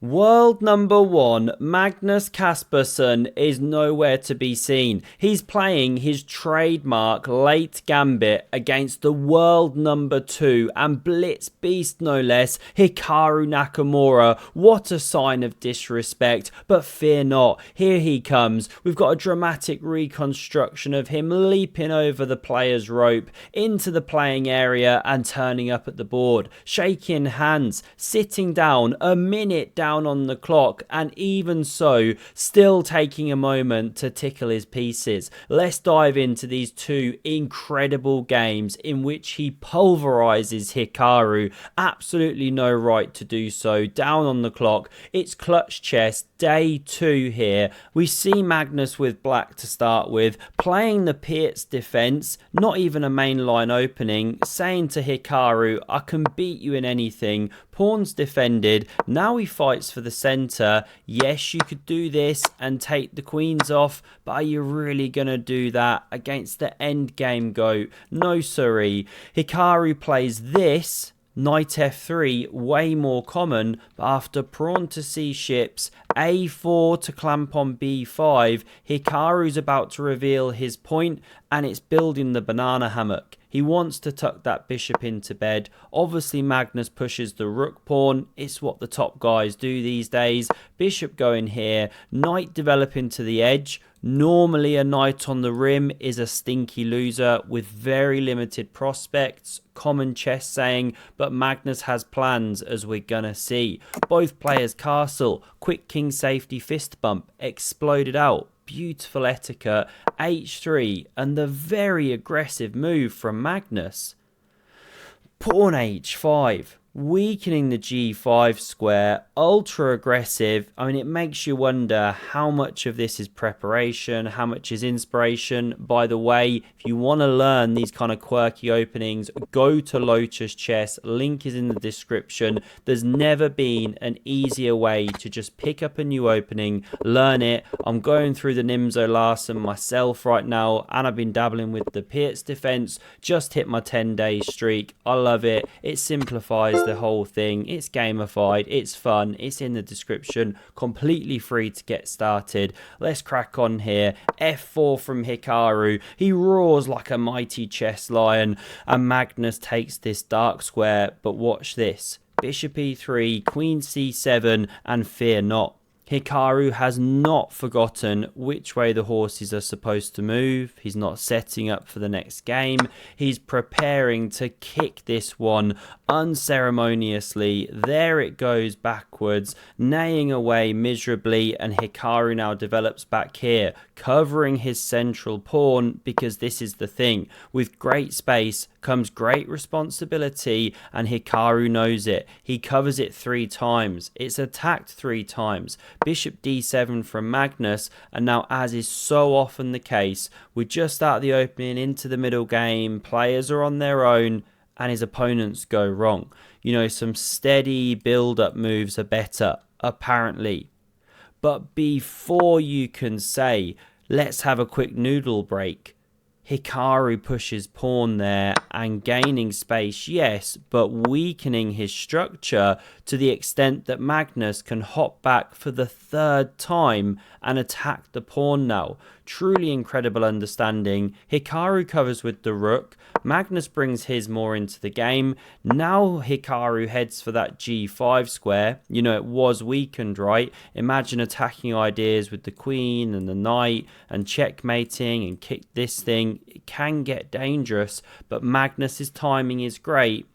World number one, Magnus Kaspersen, is nowhere to be seen. He's playing his trademark late gambit against the world number two and blitz beast no less, Hikaru Nakamura. What a sign of disrespect, but fear not, here he comes. We've got a dramatic reconstruction of him leaping over the player's rope into the playing area and turning up at the board, shaking hands, sitting down, a minute down on the clock, and even so still taking a moment to tickle his pieces. Let's dive into these two incredible games in which he pulverizes Hikaru. Absolutely no right to do so. Down on the clock, it's clutch chess, day two here. We see Magnus with black to start with, playing the epicchess defense, not even a mainline opening, saying to Hikaru, I can beat you in anything. Pawns defended, now he fights for the center. Yes, you could do this and take the queens off, but are you really gonna do that against the end game goat? No siree. Hikaru plays this, knight f3, way more common, but after pawn to c ships, a4 to clamp on b5, Hikaru's about to reveal his point, and it's building the banana hammock. He wants to tuck that bishop into bed. Obviously, Magnus pushes the rook pawn. It's what the top guys do these days. Bishop going here. Knight developing to the edge. Normally, a knight on the rim is a stinky loser with very limited prospects. Common chess saying, but Magnus has plans, as we're gonna see. Both players castle. Quick king safety fist bump. Exploded out. Beautiful etiquette, h3, and the very aggressive move from Magnus. Pawn h5, weakening the g5 square, ultra aggressive. I mean, it makes you wonder how much of this is preparation, how much is inspiration. By the way, if you want to learn these kind of quirky openings, go to Lotus Chess, link is in the description. There's never been an easier way to just pick up a new opening, learn it. I'm going through the Nimzo Larsen myself right now, and I've been dabbling with the epicchess defense, just hit my 10-day streak. I love it. It simplifies the whole thing. It's gamified, it's fun, it's in the description, completely free to get started. Let's crack on here. f4 from Hikaru. He roars like a mighty chess lion, and Magnus takes this dark square, but watch this. Bishop e3, queen c7, and fear not. Hikaru has not forgotten which way the horses are supposed to move. He's not setting up for the next game. He's preparing to kick this one unceremoniously. There it goes backwards, neighing away miserably, and Hikaru now develops back here, covering his central pawn, because this is the thing. With great space comes great responsibility, and Hikaru knows it. He covers it 3 times. It's attacked 3 times. Bishop d7 from Magnus, and now, as is so often the case, we're just out the opening into the middle game, players are on their own, and his opponents go wrong. You know, some steady build-up moves are better, apparently. But before you can say, let's have a quick noodle break, Hikaru pushes pawn there and gaining space, yes, but weakening his structure to the extent that Magnus can hop back for the 3rd time and attack the pawn now. Truly incredible understanding. Hikaru covers with the rook. Magnus brings his more into the game. Now Hikaru heads for that g5 square. You know, it was weakened, right? Imagine attacking ideas with the queen and the knight and checkmating and kick this thing. It can get dangerous, but Magnus's timing is great.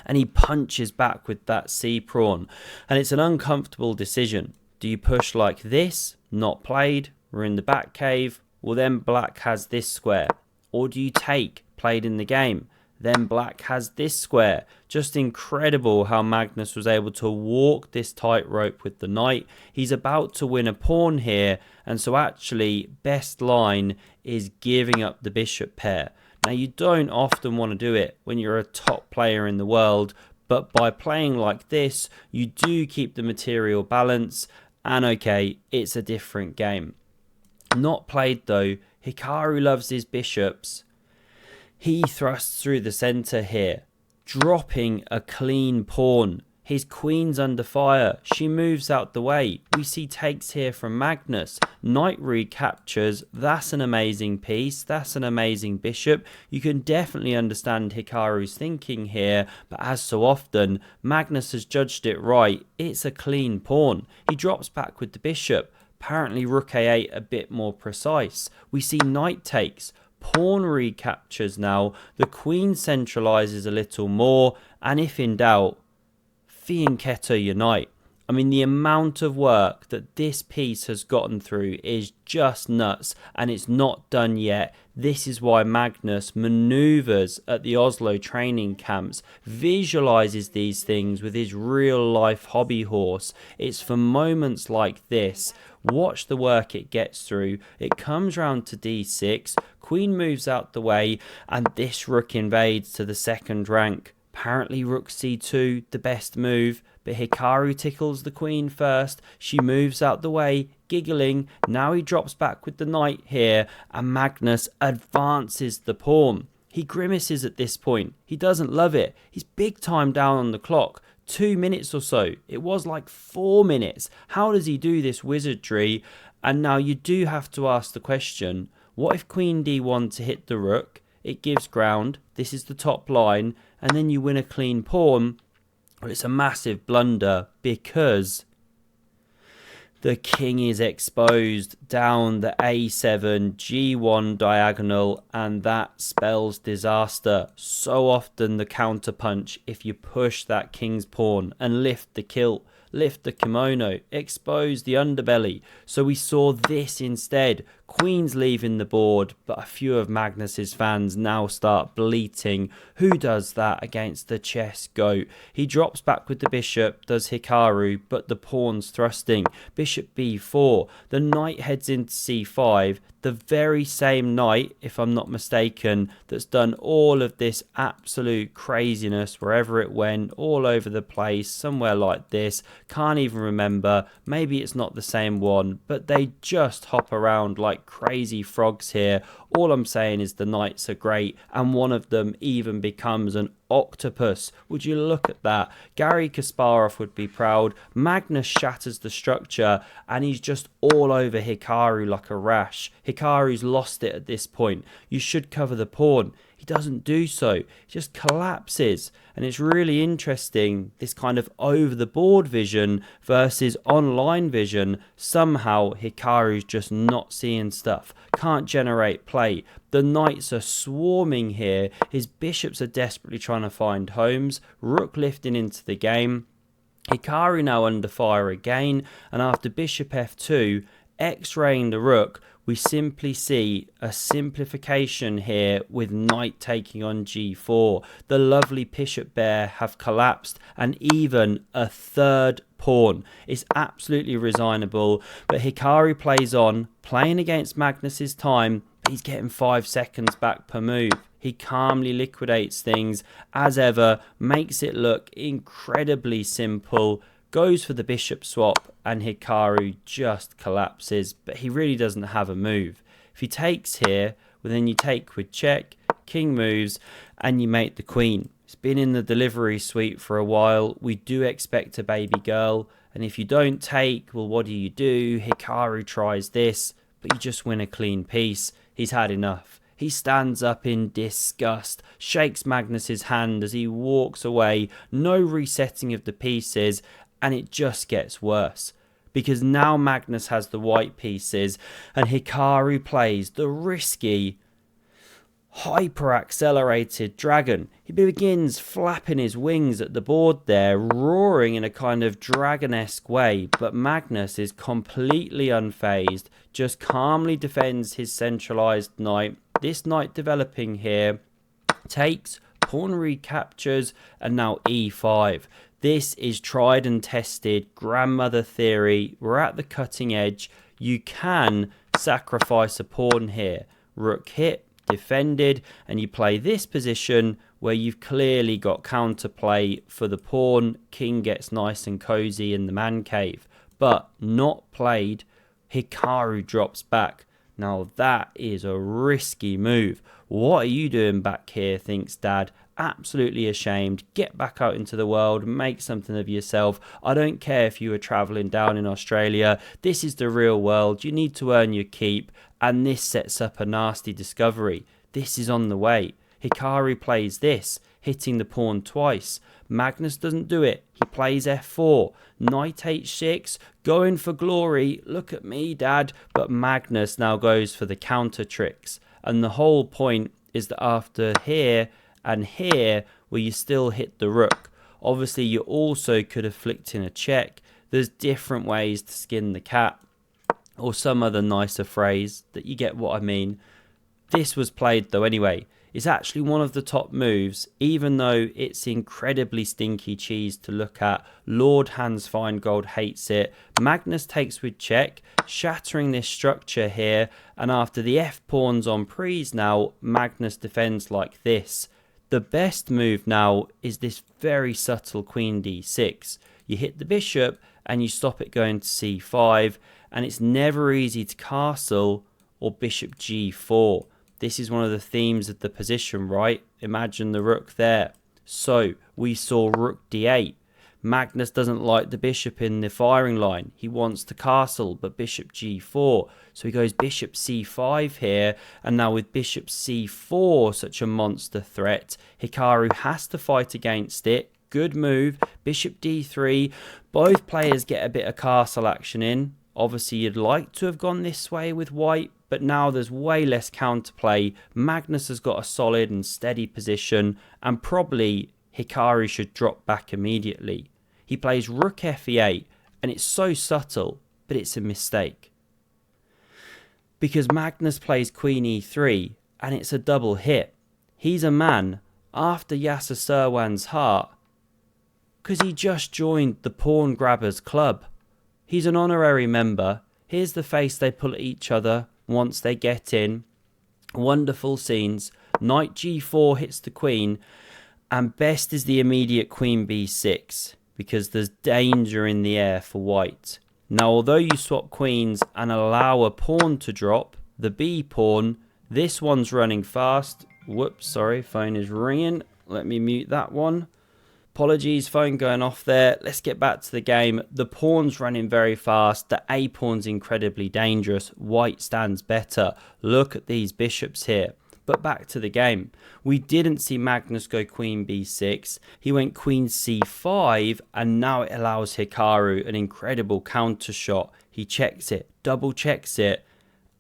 And he punches back with that c pawn. And it's an uncomfortable decision. Do you push like this? Not played. We're in the back cave. Well, then black has this square. Or do you take? Played in the game. Then black has this square. Just incredible how Magnus was able to walk this tightrope with the knight. He's about to win a pawn here. And so actually, best line is giving up the bishop pair. Now, you don't often want to do it when you're a top player in the world. But by playing like this, you do keep the material balance. And okay, it's a different game. Not played though. Hikaru loves his bishops. He thrusts through the center here, dropping a clean pawn. His queen's under fire. She moves out the way. We see takes here from Magnus. Knight recaptures. That's an amazing piece. That's an amazing bishop. You can definitely understand Hikaru's thinking here, but as so often, Magnus has judged it right. It's a clean pawn. He drops back with the bishop. Apparently rook a8 a bit more precise. We see knight takes. Pawn recaptures now. The queen centralizes a little more, and if in doubt, fianchetto unite. I mean, the amount of work that this piece has gotten through is just nuts, and it's not done yet. This is why Magnus maneuvers at the Oslo training camps, visualizes these things with his real life hobby horse. It's for moments like this. Watch the work it gets through. It comes round to d6, queen moves out the way, and this rook invades to the second rank. Apparently rook c2, the best move, but Hikaru tickles the queen first. She moves out the way, giggling. Now he drops back with the knight here, and Magnus advances the pawn. He grimaces at this point. He doesn't love it. He's big time down on the clock. 2 minutes or so. It was like 4 minutes. How does he do this wizardry? And now you do have to ask the question, what if queen d1 to hit the rook? It gives ground. This is the top line. And then you win a clean pawn. It's a massive blunder because the king is exposed down the a7, g1 diagonal, and that spells disaster. So often the counterpunch, if you push that king's pawn and lift the kilt, lift the kimono, expose the underbelly. So we saw this instead. Queen's leaving the board, but a few of Magnus's fans now start bleating. Who does that against the chess goat? He drops back with the bishop, does Hikaru, but the pawn's thrusting. Bishop b4. The knight heads into c5. The very same knight, if I'm not mistaken, that's done all of this absolute craziness wherever it went, all over the place, somewhere like this. Can't even remember. Maybe it's not the same one, but they just hop around like crazy frogs here. All I'm saying is the knights are great, and one of them even becomes an octopus. Would you look at that? Garry Kasparov would be proud. Magnus shatters the structure, and he's just all over Hikaru like a rash. Hikaru's lost it at this point. You should cover the pawn. He doesn't do so. He just collapses. And it's really interesting, this kind of over the board vision versus online vision. Somehow Hikaru's just not seeing stuff. Can't generate play. The knights are swarming here. His bishops are desperately trying to find homes. Rook lifting into the game. Hikaru now under fire again. And after bishop f2, x-raying the rook, we simply see a simplification here with knight taking on g4. The lovely bishop bear have collapsed, and even a third pawn. It's absolutely resignable, but Hikaru plays on, playing against Magnus's time, but he's getting 5 seconds back per move. He calmly liquidates things as ever, makes it look incredibly simple, goes for the bishop swap, and Hikaru just collapses, but he really doesn't have a move. If he takes here, well, then you take with check, king moves, and you mate the queen. It's been in the delivery suite for a while. We do expect a baby girl, and if you don't take, well, what do? Hikaru tries this, but you just win a clean piece. He's had enough. He stands up in disgust, shakes Magnus's hand as he walks away. No resetting of the pieces, and it just gets worse. Because now Magnus has the white pieces, and Hikaru plays the risky, hyper-accelerated dragon. He begins flapping his wings at the board there, roaring in a kind of dragon-esque way, but Magnus is completely unfazed, just calmly defends his centralized knight. This knight developing here, takes, pawn recaptures, and now e5. This is tried and tested grandmother theory. We're at the cutting edge. You can sacrifice a pawn here. Rook hit, defended, and you play this position where you've clearly got counterplay for the pawn. King gets nice and cozy in the man cave, but not played. Hikaru drops back. Now that is a risky move. What are you doing back here, thinks Dad, absolutely ashamed. Get back out into the world, make something of yourself. I don't care if you were traveling down in Australia. This is the real world. You need to earn your keep, and this sets up a nasty discovery. This is on the way. Hikaru plays this, hitting the pawn twice. Magnus doesn't do it. He plays f4. Knight h6, going for glory. Look at me, Dad. But Magnus now goes for the counter tricks. And the whole point is that after here and here, where you still hit the rook, obviously you also could have flicked in a check. There's different ways to skin the cat, or some other nicer phrase that you get what I mean. This was played though anyway. It's actually one of the top moves, even though it's incredibly stinky cheese to look at. Lord Hans Feingold hates it. Magnus takes with check, shattering this structure here, and after the f-pawns on prise now, Magnus defends like this. The best move now is this very subtle queen d6. You hit the bishop and you stop it going to c5, and it's never easy to castle or bishop g4. This is one of the themes of the position, right? Imagine the rook there. So we saw rook d8. Magnus doesn't like the bishop in the firing line. He wants to castle, but bishop g4. So he goes bishop c5 here. And now with bishop c4, such a monster threat, Hikaru has to fight against it. Good move. Bishop d3. Both players get a bit of castle action in. Obviously, you'd like to have gone this way with white, but now there's way less counterplay. Magnus has got a solid and steady position, and probably Hikaru should drop back immediately. He plays rook fe8, and it's so subtle, but it's a mistake. Because Magnus plays queen e3, and it's a double hit. He's a man after Yasser Serwan's heart, because he just joined the Pawn Grabbers Club. He's an honorary member. Here's the face they pull at each other once they get in. Wonderful scenes. Knight g4 hits the queen, and best is the immediate queen b6, because there's danger in the air for white. Now, although you swap queens and allow a pawn to drop, the b pawn, this one's running fast. Whoops, sorry, phone is ringing. Let me mute that one. Apologies, phone going off there. Let's get back to the game. The pawn's running very fast. The a pawn's incredibly dangerous. White stands better. Look at these bishops here. But back to the game. We didn't see Magnus go queen b6. He went queen c5, and now it allows Hikaru an incredible counter shot. He checks it, double checks it,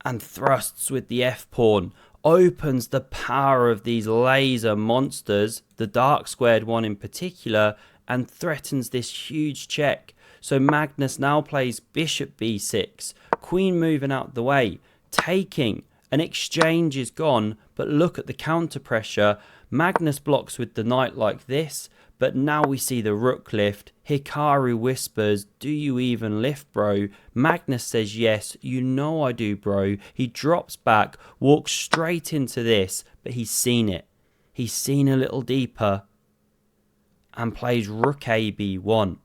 and thrusts with the f-pawn. Opens the power of these laser monsters, the dark squared one in particular, and threatens this huge check. So Magnus now plays bishop b6, queen moving out the way, taking. An exchange is gone, but look at the counter pressure. Magnus blocks with the knight like this, but now we see the rook lift. Hikaru whispers, "Do you even lift, bro?" Magnus says, "Yes, you know I do, bro." He drops back, walks straight into this, but he's seen it. He's seen a little deeper and plays rook a b1,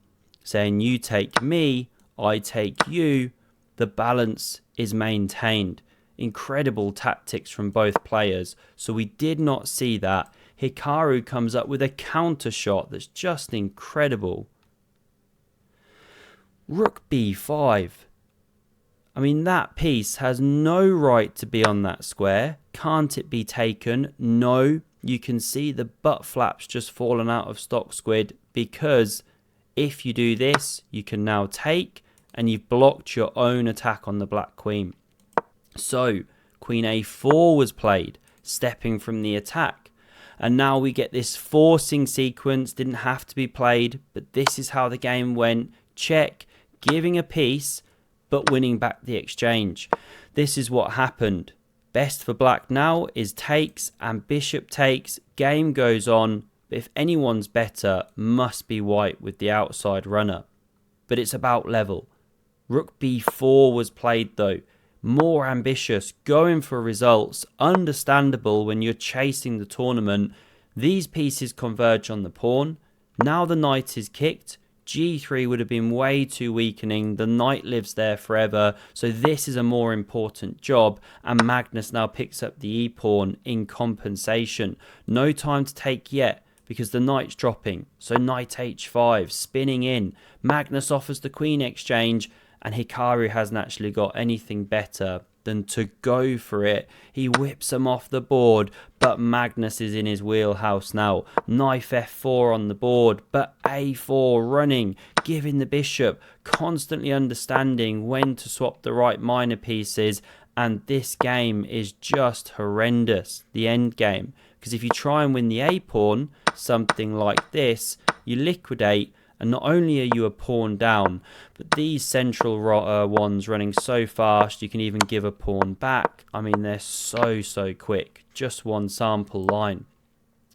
saying, "You take me, I take you." The balance is maintained. Incredible tactics from both players. So we did not see that. Hikaru comes up with a counter shot that's just incredible. Rook b5. I mean, that piece has no right to be on that square. Can't it be taken? No. You can see the butt flaps just fallen out of stock, Squid, because if you do this, you can now take, and you've blocked your own attack on the black queen. So, queen a4 was played, stepping from the attack. And now we get this forcing sequence. Didn't have to be played, but this is how the game went. Check, giving a piece, but winning back the exchange. This is what happened. Best for black now is takes and bishop takes. Game goes on, but if anyone's better, must be white with the outside runner. But it's about level. Rook b4 was played though. More ambitious, going for results, understandable when you're chasing the tournament. These pieces converge on the pawn. Now the knight is kicked. G3 would have been way too weakening. The knight lives there forever, so this is a more important job, and Magnus now picks up the e-pawn in compensation. No time to take yet, because the knight's dropping. So knight h5, spinning in. Magnus offers the queen exchange, and Hikaru hasn't actually got anything better than to go for it. He whips him off the board, but Magnus is in his wheelhouse now. Knight f4 on the board, but a4 running, giving the bishop, constantly understanding when to swap the right minor pieces, and this game is just horrendous, the end game. Because if you try and win the a-pawn, something like this, you liquidate, and not only are you a pawn down, but these central ones running so fast, you can even give a pawn back. I mean, they're so quick. Just one sample line.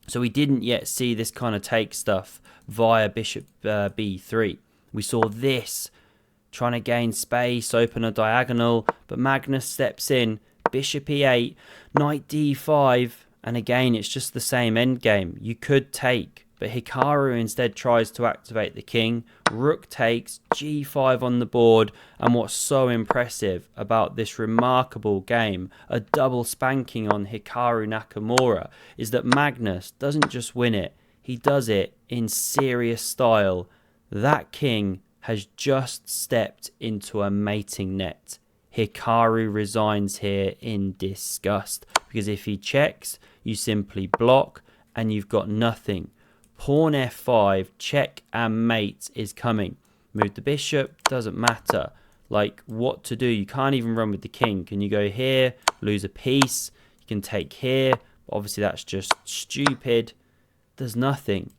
So we didn't yet see this kind of take stuff via bishop b3. We saw this, trying to gain space, open a diagonal, but Magnus steps in, bishop e8, knight d5, and again, it's just the same endgame. You could take, but Hikaru instead tries to activate the king. Rook takes, g5 on the board, and what's so impressive about this remarkable game, a double spanking on Hikaru Nakamura, is that Magnus doesn't just win it, he does it in serious style. That king has just stepped into a mating net. Hikaru resigns here in disgust, because if he checks, you simply block and you've got nothing. Pawn f5, check and mate is coming. Move the bishop, doesn't matter. Like, what to do? You can't even run with the king. Can you go here, lose a piece? You can take here, but obviously that's just stupid. There's nothing.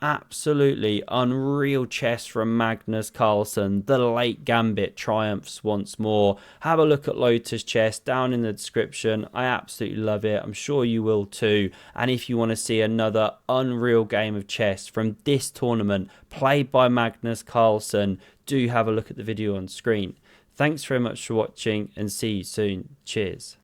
Absolutely unreal chess from Magnus Carlsen. The late gambit triumphs once more. Have a look at Lotus chess down in the description. I absolutely love it. I'm sure you will too. And if you want to see another unreal game of chess from this tournament played by Magnus Carlsen, do have a look at the video on screen. Thanks very much for watching and see you soon. Cheers.